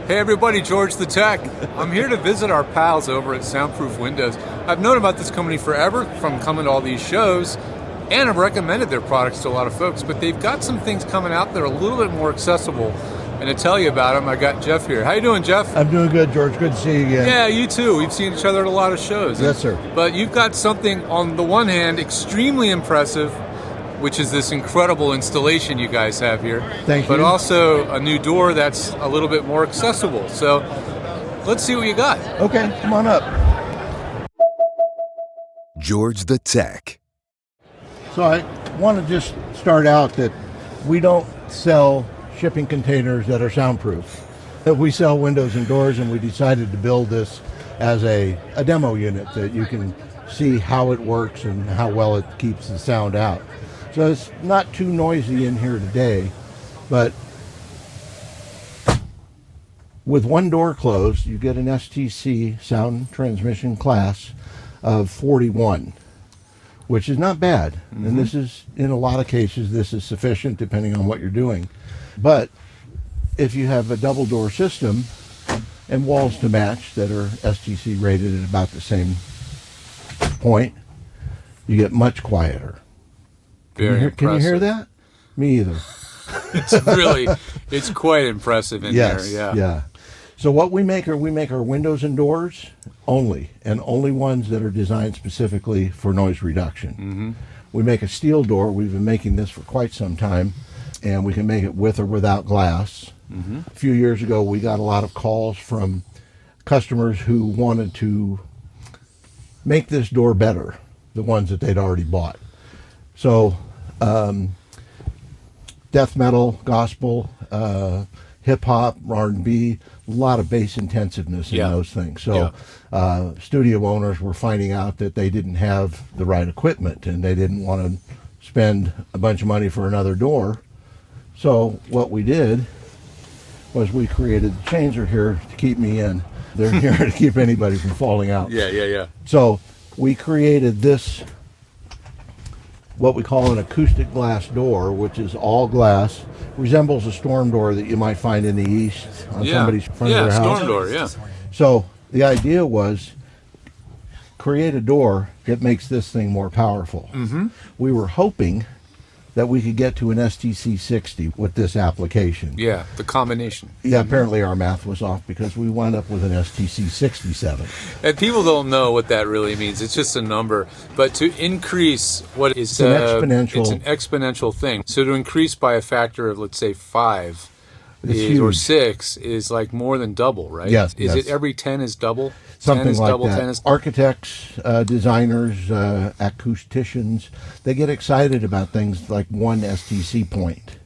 Hey everybody, George the Tech. I'm here to visit our pals over at Soundproof Windows. I've known about this company forever from coming to all these shows, and I've recommended their products to a lot of folks, but they've got some things coming out that are a little bit more accessible. And to tell you about them, I got Jeff here. How you doing, Jeff? I'm doing good, George. Good to see you again. Yeah, you too. We've seen each other at a lot of shows. Yes, sir. But you've got something, on the one hand, extremely impressive, which is this incredible installation you guys have here. Thank you. But also a new door that's a little bit more accessible. So let's see what you got. Okay, come on up. George the Tech. So I want to just start out that we don't sell shipping containers that are soundproof. We sell windows and doors, and we decided to build this as a demo unit that you can see how it works and how well it keeps the sound out. So it's not too noisy in here today, but with one door closed, you get an STC sound transmission class of 41, which is not bad. Mm-hmm. And this is, in a lot of cases, this is sufficient depending on what you're doing. But if you have a double door system and walls to match that are STC rated at about the same point, you get much quieter. Very impressive. Can you hear that? Me either. It's quite impressive in there. Yeah. So what we make our windows and doors only, and only ones that are designed specifically for noise reduction. Mm-hmm. We make a steel door. We've been making this for quite some time, and we can make it with or without glass. Mm-hmm. A few years ago, we got a lot of calls from customers who wanted to make this door better, the ones that they'd already bought. So death metal, gospel, hip-hop, R&B, a lot of bass intensiveness in those things. So studio owners were finding out that they didn't have the right equipment, and they didn't want to spend a bunch of money for another door. So what we did was we created, the chains are here to keep me in. They're here to keep anybody from falling out. Yeah. So we created this, what we call an acoustic glass door, which is all glass, resembles a storm door that you might find in the east on somebody's front of their house. Storm door, yeah. So the idea was create a door that makes this thing more powerful. Mm-hmm. We were hoping that we could get to an STC 60 with this application. Yeah, the combination. Yeah, apparently our math was off because we wound up with an STC 67. And people don't know what that really means. It's just a number. But to increase what is... It's an exponential. It's an exponential thing. So to increase by a factor of, let's say, 5 or 6 is like more than double, right? Yes. Is it every 10 is double? Something 10 is like double, that. 10 is... Architects, designers, acousticians, they get excited about things like one STC point.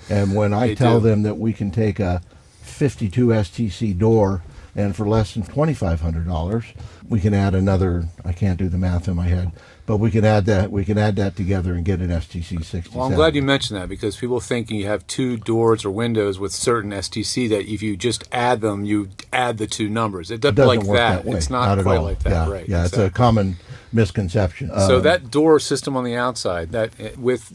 And when I tell them that we can take a 52 STC door and for less than $2,500, we can add another, I can't do the math in my head, but we can add that together and get an STC 67. Well, I'm glad you mentioned that, because people think you have two doors or windows with certain STC that if you just add them, you add the two numbers. It doesn't work like that. way. It's not quite like that, yeah, right? Yeah, exactly. It's a common misconception. So that door system on the outside, that with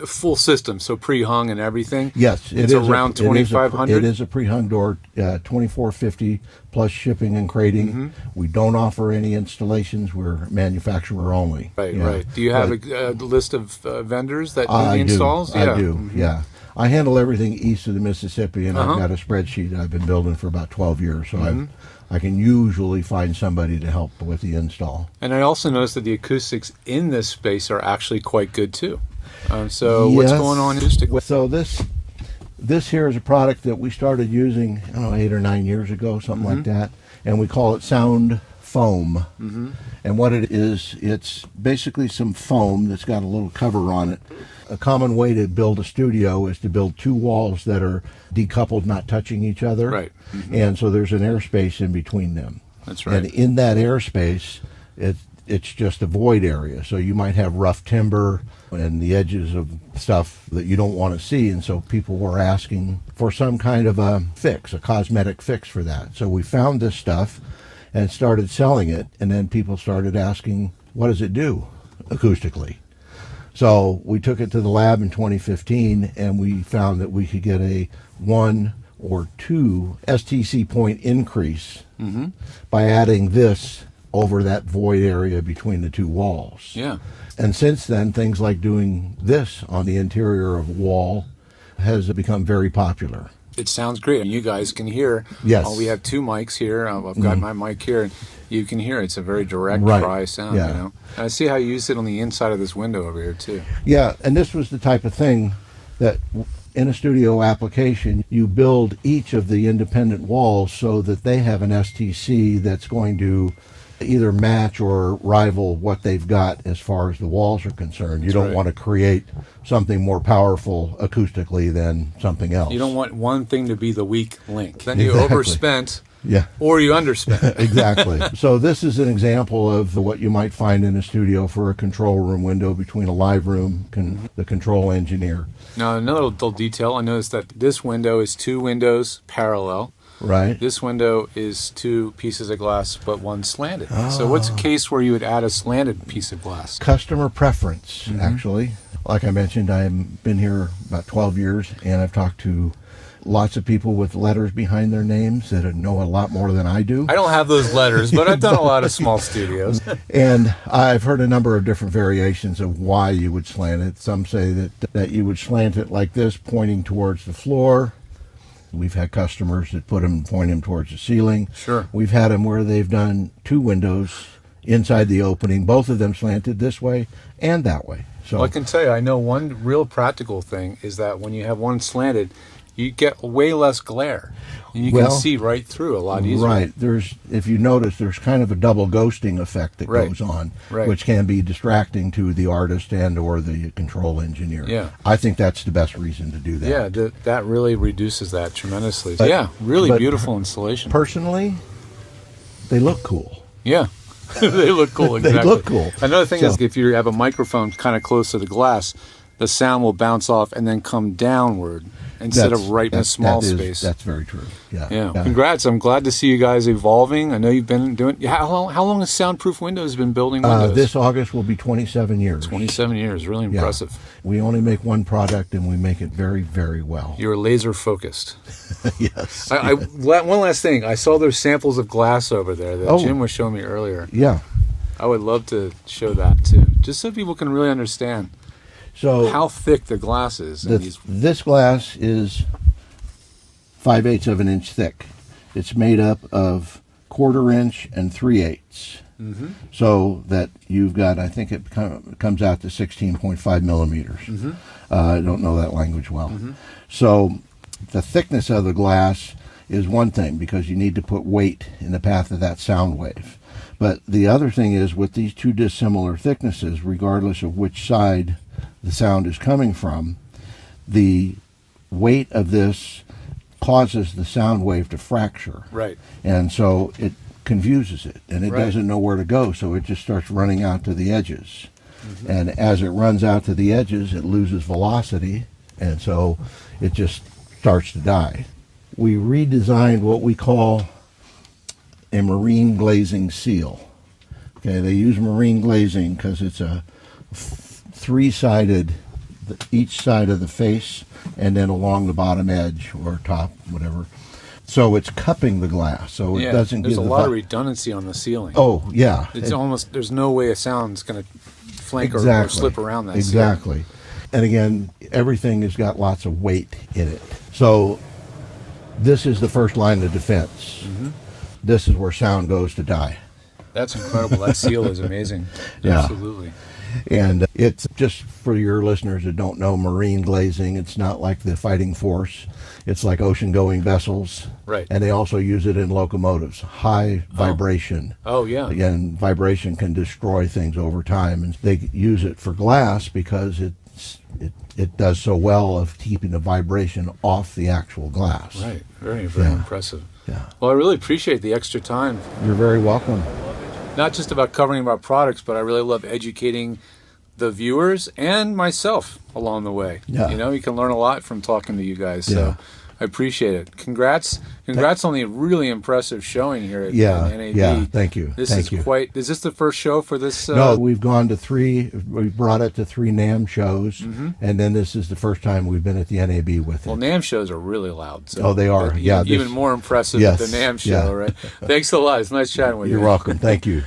full system, so pre-hung and everything. Yes, it's around 2,500. It is a pre-hung door, $2,450 plus shipping and crating. Mm-hmm. We don't offer any installations. We're manufacturer only. Right. Do you have a list of vendors that do the installs? I do. Mm-hmm. Yeah. I handle everything east of the Mississippi, and I've got a spreadsheet I've been building for about 12 years, so I can usually find somebody to help with the install. And I also noticed that the acoustics in this space are actually quite good too. So what's going on acoustically? So this here is a product that we started using, 8 or 9 years ago, something like that, and we call it Sound Foam. Mm-hmm. And what it is, it's basically some foam that's got a little cover on it. A common way to build a studio is to build two walls that are decoupled, not touching each other. Right. Mm-hmm. And so there's an airspace in between them. That's right. And in that airspace, it's just a void area. So you might have rough timber and the edges of stuff that you don't want to see. And so people were asking for some kind of a fix, a cosmetic fix for that. So we found this stuff and started selling it. And then people started asking, what does it do acoustically? So we took it to the lab in 2015, and we found that we could get a 1 or 2 STC point increase by adding this over that void area between the 2 walls. Yeah. And since then, things like doing this on the interior of a wall has become very popular. It sounds great. And you guys can hear. Yes. We have 2 mics here. I've got my mic here. And you can hear it's a very direct, Right. dry sound. Yeah. You know? And I see how you use it on the inside of this window over here, too. Yeah, and this was the type of thing that in a studio application, you build each of the independent walls so that they have an STC that's going to either match or rival what they've got as far as the walls are concerned. You don't right. want to create something more powerful acoustically than something else. You don't want one thing to be the weak link. Then you Exactly. overspent Yeah. or you underspent. Exactly. So this is an example of what you might find in a studio for a control room window between a live room, the control engineer. Now, another little detail, I noticed that this window is 2 windows parallel. Right. This window is 2 pieces of glass, but 1 slanted. So what's a case where you would add a slanted piece of glass? Customer preference, actually. Like I mentioned, I've been here about 12 years, and I've talked to lots of people with letters behind their names that know a lot more than I do. I don't have those letters, but I've done a lot of small studios. And I've heard a number of different variations of why you would slant it. Some say that you would slant it like this, pointing towards the floor. We've had customers that point them towards the ceiling. Sure. We've had them where they've done 2 windows inside the opening, both of them slanted this way and that way. So Well, I can tell you, I know one real practical thing is that when you have one slanted, you get way less glare. And you Well, can see right through a lot easier. right. If you notice, there's kind of a double ghosting effect that Right. goes on, Right. which can be distracting to the artist and or the control engineer. Yeah. I think that's the best reason to do that. Yeah, that really reduces that tremendously. But- Yeah, really but beautiful installation. Personally, they look cool. Yeah. They look cool, They exactly. look cool. Another thing So- is if you have a microphone kind of close to the glass, the sound will bounce off and then come downward instead of right in a small space. That's very true. Yeah. Yeah. Congrats. I'm glad to see you guys evolving. I know you've been doing. How long has Soundproof Windows been building windows? This August will be 27 years. 27 years. Really Yeah. impressive. We only make one product and we make it very, very well. You're laser focused. Yes. One last thing. I saw those samples of glass over there that Oh. Jim was showing me earlier. Yeah. I would love to show that too, just so people can really understand So how thick the glass is. in these. this glass is 5/8 of an inch thick. It's made up of 1/4 inch and 3/8. So that you've got, I think it comes out to 16.5 millimeters. I don't know that language well. So the thickness of the glass is one thing because you need to put weight in the path of that sound wave. But the other thing is with these 2 dissimilar thicknesses, regardless of which side the sound is coming from, the weight of this causes the sound wave to fracture. Right. And so it confuses it and it Right. doesn't know where to go, so it just starts running out to the edges. And as it runs out to the edges, it loses velocity, and so it just starts to die. We redesigned what we call a marine glazing seal. Okay, they use marine glazing because it's a 3-sided, each side of the face, and then along the bottom edge or top, whatever. So it's cupping the glass, so it Yeah, doesn't there's give a the lot of vi- redundancy on the ceiling. Oh yeah, It's almost, there's no way a sound's going to flank or exactly. slip around that. Exactly. And again, everything has got lots of weight in it. So this is the first line of defense. This is where sound goes to die. That's incredible. That seal is amazing. Yeah. Absolutely. And it's just for your listeners that don't know marine glazing, it's not like the Fighting Force. It's like ocean-going vessels. Right. And they also use it in locomotives. High vibration. Oh, yeah. Again, vibration can destroy things over time. And they use it for glass because it does so well of keeping the vibration off the actual glass. Right. Very, very Yeah. impressive. Yeah. Well, I really appreciate the extra time. You're very welcome. Not just about covering our products, but I really love educating the viewers and myself along the way. Yeah. You know, you can learn a lot from talking to you guys. Yeah. So I appreciate it. Congrats on the really impressive showing here at Yeah, NAB. yeah, thank you. This Thank is you. quite. Is this the first show for this? No, we've gone to 3. We brought it to 3 NAMM shows, and then this is the first time we've been at the NAB with it. Well, NAMM shows are really loud. So Oh, they are. even- Yeah, even this- more impressive Yes, at the NAMM show, yeah. right? Thanks a lot. It's nice chatting with you. You're welcome. Thank you.